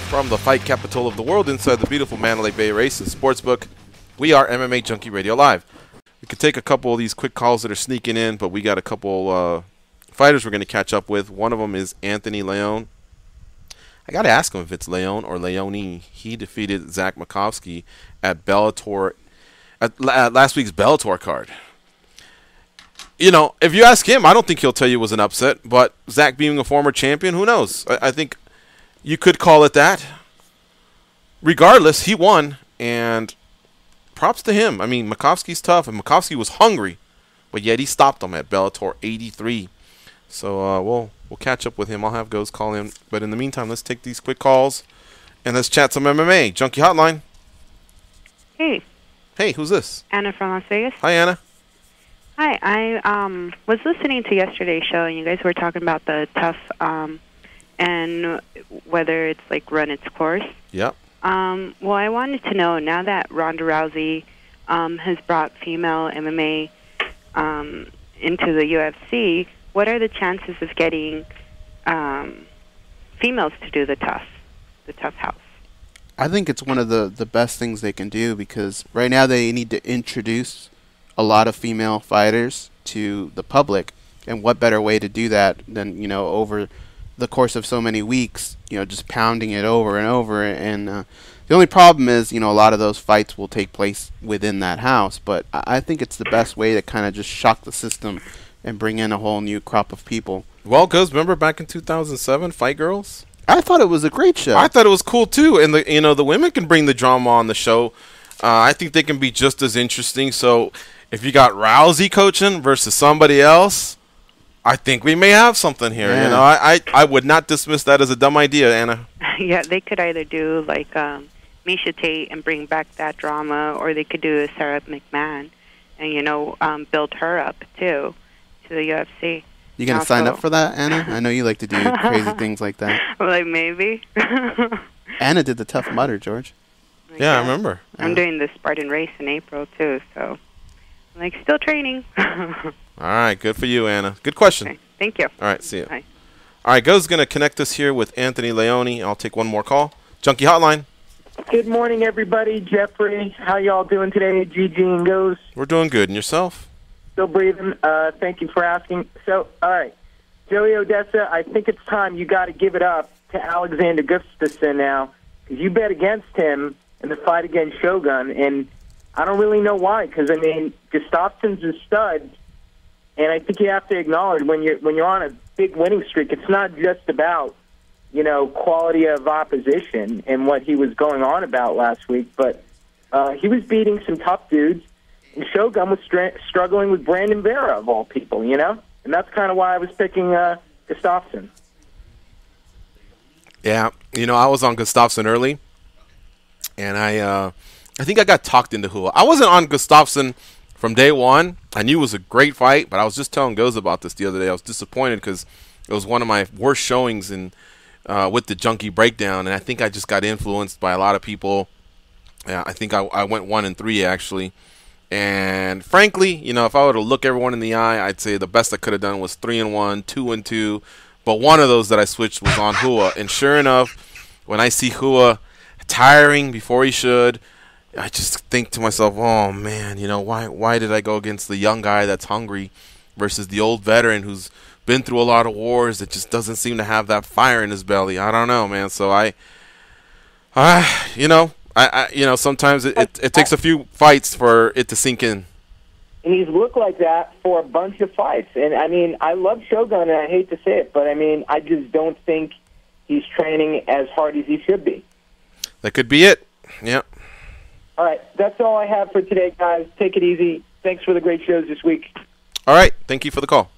From the fight capital of the world inside the beautiful Mandalay Bay Race and Sportsbook, we are MMA Junkie Radio Live. We could take a couple of these quick calls that are sneaking in, but we got a couple fighters we're going to catch up with. One of them is Anthony Leone. I got to ask him if it's Leone or Leone. He defeated Zach Makovsky at Bellator, at last week's Bellator card. You know, if you ask him, I don't think he'll tell you it was an upset, but Zach being a former champion, who knows? I think you could call it that. Regardless, he won, and props to him. I mean, Makovsky's tough, and Makovsky was hungry, but yet he stopped him at Bellator 83. So we'll catch up with him. I'll have Goes call him. But in the meantime, let's take these quick calls, and let's chat some MMA. Junkie Hotline. Hey. Hey, who's this? Anna from Las Vegas. Hi, Anna. Hi. I was listening to yesterday's show, and you guys were talking about the tough and whether it's like run its course. Yep. Well, I wanted to know, now that Ronda Rousey has brought female MMA into the UFC, what are the chances of getting females to do the tough house? I think it's one of the best things they can do, because right now they need to introduce a lot of female fighters to the public, and what better way to do that than, you know, over the course of so many weeks, you know, just pounding it over and over. And the only problem is, you know, a lot of those fights will take place within that house, but I think it's the best way to kind of just shock the system and bring in a whole new crop of people. Well, Goes, remember back in 2007, Fight Girls? I thought it was a great show. I thought it was cool too, and the women can bring the drama on the show. I think they can be just as interesting. So if you got Rousey coaching versus somebody else, I think we may have something here. Yeah. You know, I would not dismiss that as a dumb idea, Anna. Yeah, they could either do like Miesha Tate and bring back that drama, or they could do a Sarah McMahon and, you know, build her up too to the UFC. You gonna sign up for that, Anna? I know you like to do crazy things like that. Like, maybe. Anna did the Tough Mudder, George. Yeah, I remember. I'm doing the Spartan race in April too, so I'm like still training. All right, good for you, Anna. Good question. Okay, thank you. All right, see you. Bye. All right, Go's going to connect us here with Anthony Leone. I'll take one more call. Junkie Hotline. Good morning, everybody. Jeffrey, how y'all doing today? GG and Goes. We're doing good. And yourself? Still breathing. Thank you for asking. So, all right, Joey Odessa, I think it's time you got to give it up to Alexander Gustafsson now, because you bet against him in the fight against Shogun, and I don't really know why, because, I mean, Gustafsson's a stud. And I think you have to acknowledge when you're on a big winning streak, it's not just about, you know, quality of opposition and what he was going on about last week, but he was beating some tough dudes, and Shogun was struggling with Brandon Vera, of all people, you know? And that's kind of why I was picking Gustafsson. Yeah, you know, I was on Gustafsson early, and I think I got talked into Hua. I wasn't on Gustafsson from day one. I knew it was a great fight, but I was just telling Goes about this the other day. I was disappointed because it was one of my worst showings in with the Junkie Breakdown, and I think I just got influenced by a lot of people. Yeah, I think I went 1-3 actually, and frankly, you know, if I were to look everyone in the eye, I'd say the best I could have done was 3-1, 2-2, but one of those that I switched was on Hua, and sure enough, when I see Hua tiring before he should, I just think to myself, oh man, you know, why did I go against the young guy that's hungry versus the old veteran who's been through a lot of wars that just doesn't seem to have that fire in his belly? I don't know, man. So you know, sometimes it takes a few fights for it to sink in. And he's looked like that for a bunch of fights. And, I mean, I love Shogun, and I hate to say it, but, I mean, I just don't think he's training as hard as he should be. That could be it. Yeah. All right, that's all I have for today, guys. Take it easy. Thanks for the great shows this week. All right, thank you for the call.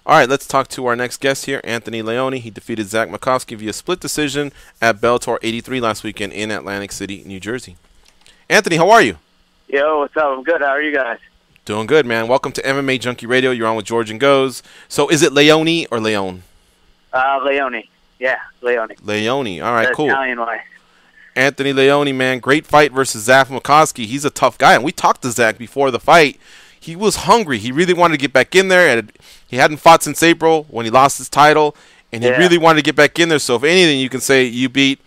All right, let's talk to our next guest here, Anthony Leone. He defeated Zach Makovsky via split decision at Bellator 83 last weekend in Atlantic City, New Jersey. Anthony, how are you? Yo, what's up? I'm good. How are you guys? Doing good, man. Welcome to MMA Junkie Radio. You're on with George and Goes. So is it Leone or Leone? Leone. Yeah, Leone. Leone. All right, cool. Italian way. Anthony Leone, man, great fight versus Zach Makovsky. He's a tough guy, and we talked to Zach before the fight. He was hungry. He really wanted to get back in there, and he hadn't fought since April when he lost his title, and he really wanted to get back in there. So if anything, you can say you beat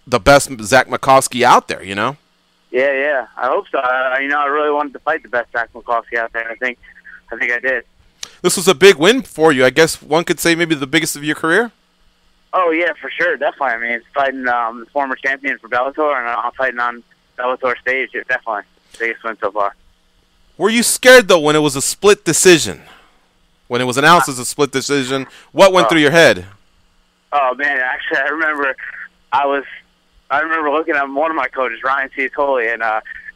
the best Zach McCoskey out there, you know? Yeah. I hope so. I really wanted to fight the best Zach McCoskey out there. I think I did. This was a big win for you. I guess one could say maybe the biggest of your career? Oh, yeah, for sure. Definitely. I mean, it's fighting the former champion for Bellator, and I'm fighting on Bellator stage. It's definitely the biggest win so far. Were you scared, though, when it was a split decision? When it was announced as a split decision, what went through your head? Oh, man, actually, I remember looking at one of my coaches, Ryan Ciatoli, and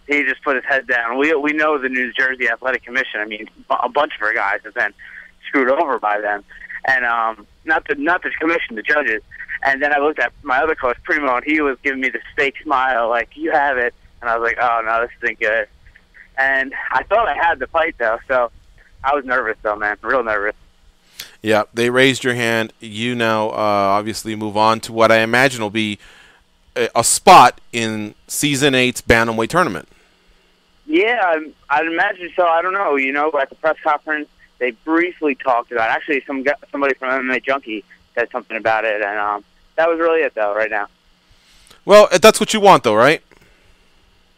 he just put his head down. We know the New Jersey Athletic Commission. I mean, a bunch of our guys have been screwed over by them. And not the commission, the judges. And then I looked at my other coach, Primo, and he was giving me this fake smile, like, you have it. And I was like, oh, no, this isn't good. And I thought I had the fight, though, so I was nervous, though, man, real nervous. Yeah, they raised your hand. You now obviously move on to what I imagine will be a spot in Season 8's Bantamweight tournament. Yeah, I'd imagine so. I don't know. At the press conference, they briefly talked about it. Actually, somebody from MMA Junkie said something about it, and that was really it, though, right now. Well, that's what you want, though, right?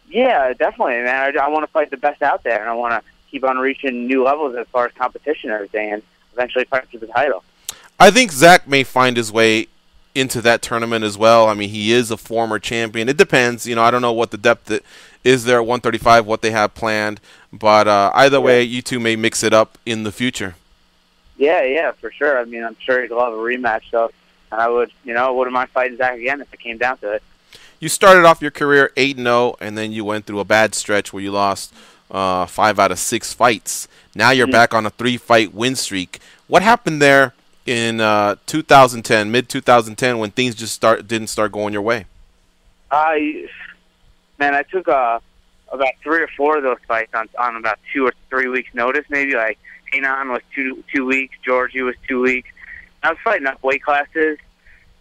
Yeah, definitely, man. I want to fight the best out there, and I want to keep on reaching new levels as far as competition and everything, and eventually fight for the title. I think Zach may find his way into that tournament as well. I mean, he is a former champion. It depends. I don't know what the depth is there at 135, what they have planned. But either way, you two may mix it up in the future. Yeah, for sure. I mean, I'm sure he'd love a rematch, so I wouldn't mind fighting Zach again if it came down to it. You started off your career 8-0, and then you went through a bad stretch where you lost 5 out of 6 fights. Now you're back on a 3-fight win streak. What happened there in 2010, mid-2010, when things just didn't start going your way? I took about 3 or 4 of those fights on about 2 or 3 weeks' notice, maybe. Like, Anon was 2 weeks, Georgie was 2 weeks. I was fighting up weight classes,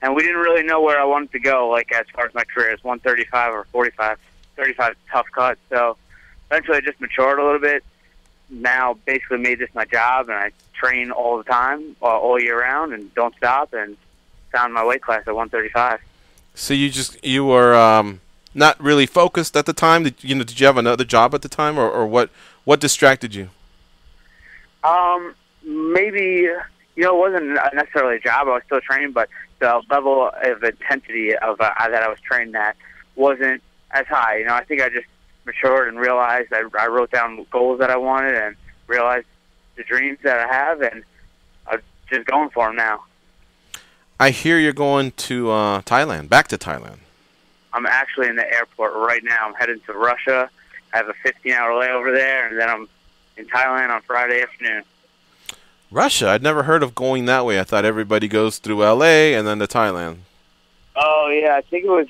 and we didn't really know where I wanted to go, like, as far as my career, as 135 or 45. 35 is a tough cut, so eventually I just matured a little bit. Now, basically made this my job, and I train all the time, all year round, and don't stop, and found my weight class at 135. So you were not really focused at the time? Did you have another job at the time, or what distracted you? Maybe, it wasn't necessarily a job. I was still training, but the level of intensity of that I was training at wasn't as high. I think I just matured and realized I wrote down goals that I wanted and realized the dreams that I have, and I'm just going for them now. I hear you're going to Thailand, back to Thailand. I'm actually in the airport right now. I'm headed to Russia. I have a 15-hour layover there, and then I'm in Thailand on Friday afternoon. Russia? I'd never heard of going that way. I thought everybody goes through L.A. and then to Thailand. Oh, yeah. I think it was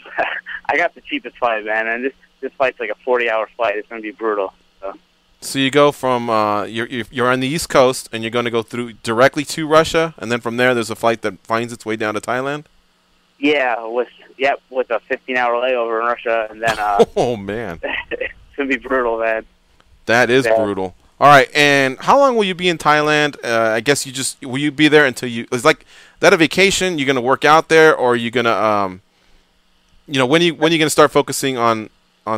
I got the cheapest flight, man, and this flight's like a 40-hour flight. It's going to be brutal. So you go from you're on the East Coast, and you're going to go through directly to Russia, and then from there there's a flight that finds its way down to Thailand? Yeah, with a 15-hour layover in Russia, and then oh, man. It's going to be brutal, man. That is brutal. All right, and how long will you be in Thailand? I guess will you be there until it's like that a vacation? You're going to work out there, or are you going to, when are you going to start focusing on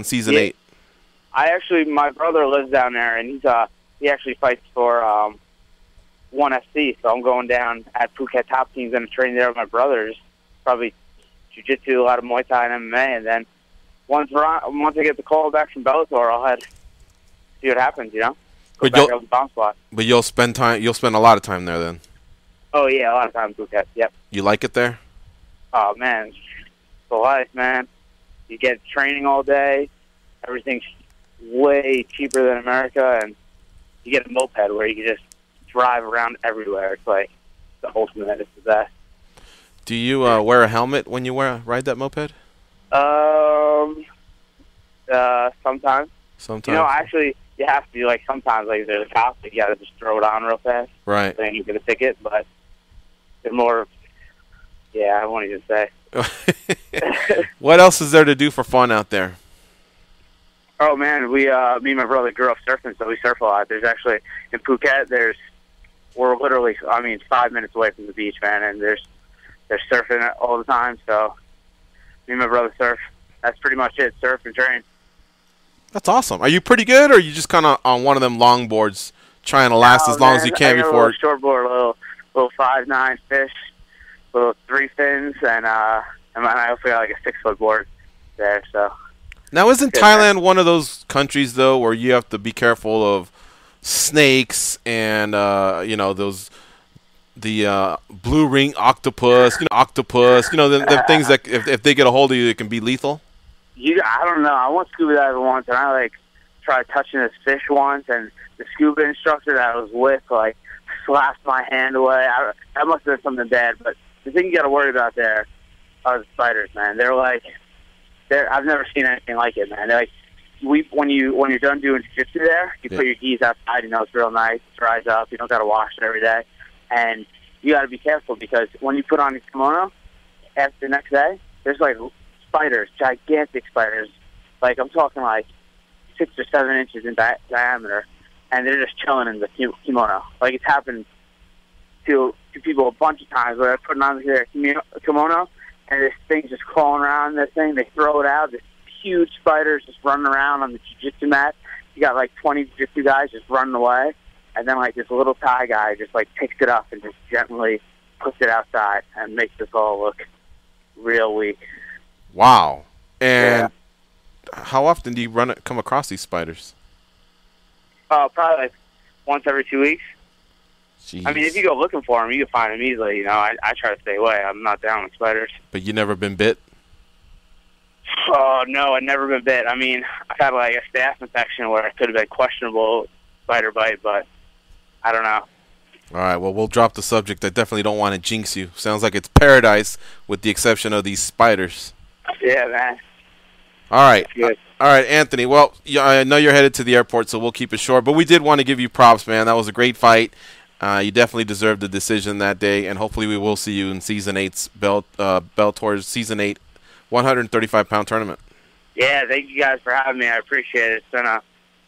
Season 8? My brother lives down there, and he actually fights for 1FC, so I'm going down at Phuket Top Teams and training there with my brothers, probably jiu-jitsu, a lot of Muay Thai and MMA, and then once I get the call back from Bellator, I'll head see what happens, Go back up the bomb spot. But you'll spend a lot of time there then. Oh yeah, a lot of time in Phuket. Yep. You like it there? Oh man, it's the life, man. You get training all day. Everything's way cheaper than America, and you get a moped where you can just drive around everywhere. It's like the ultimate. It's the best. Do you wear a helmet when you ride that moped? Sometimes. Sometimes. Actually, you have to. Like sometimes, like there's a cop, you gotta just throw it on real fast. Right. Then you get a ticket, but they're more. Yeah, I won't even say. What else is there to do for fun out there? Oh man, me and my brother grew up surfing, so we surf a lot. There's actually in Phuket, we're literally 5 minutes away from the beach, man, and there's surfing all the time. So Me and my brother surf. That's pretty much it. Surf and train. That's awesome. Are you pretty good, or are you just kind of on one of them long boards trying to last as long as you can I got before? A little short board, little 5'9" fish, little 3 fins, and I also got like a 6-foot board there. So now, isn't Thailand one of those countries though where you have to be careful of snakes and the blue ring octopus, the things that if they get a hold of you, it can be lethal? I don't know. I went scuba diving once, and I tried touching this fish once, and the scuba instructor that I was with slapped my hand away. That must have been something bad. But the thing you got to worry about there are the spiders, man. I've never seen anything like it, man. They're when you're done doing jiu-jitsu there, you put your gis outside. It's real nice. It dries up. You don't got to wash it every day, and you got to be careful because when you put on your kimono, after the next day, there's spiders, gigantic spiders. I'm talking 6 or 7 inches in diameter, and they're just chilling in the kimono. It's happened to people a bunch of times where they're putting on their kimono, and this thing's just crawling around this thing. They throw it out. This huge spiders just running around on the jiu-jitsu mat. You got 20 jiu-jitsu guys just running away, and then this little Thai guy just picks it up and just gently puts it outside and makes us all look real weak. Wow. And how often do you come across these spiders? Probably once every 2 weeks. Jeez. I mean, if you go looking for them, you can find them easily. I try to stay away. I'm not down with spiders. But you never been bit? Oh, no, I've never been bit. I mean, I've had a staph infection where it could have been questionable spider bite, but I don't know. All right, well, we'll drop the subject. I definitely don't want to jinx you. Sounds like it's paradise with the exception of these spiders. Yeah, man. All right. Good. All right, Anthony. Well, I know you're headed to the airport, so we'll keep it short. But we did want to give you props, man. That was a great fight. You definitely deserved the decision that day, and hopefully we will see you in Season 8's Bellator's Season 8 135-pound tournament. Yeah, thank you guys for having me. I appreciate it. It's been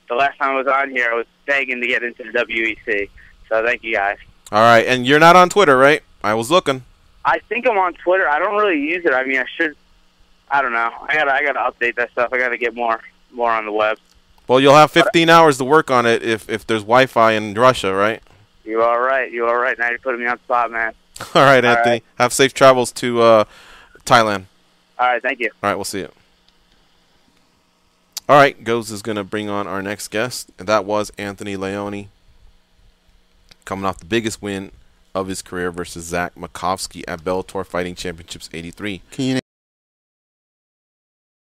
the last time I was on here, I was begging to get into the WEC. So thank you guys. All right, and you're not on Twitter, right? I was looking. I think I'm on Twitter. I don't really use it. I mean, I should. I don't know. I gotta update that stuff. I gotta get more on the web. Well, you'll have 15 hours to work on it if there's Wi-Fi in Russia, right? You all right? Now you're putting me on the spot, man. All right, Anthony. All right. Have safe travels to Thailand. All right, thank you. All right, we'll see you. All right, Goes is going to bring on our next guest, and that was Anthony Leone, coming off the biggest win of his career versus Zach Makovsky at Bellator Fighting Championships 83. Can you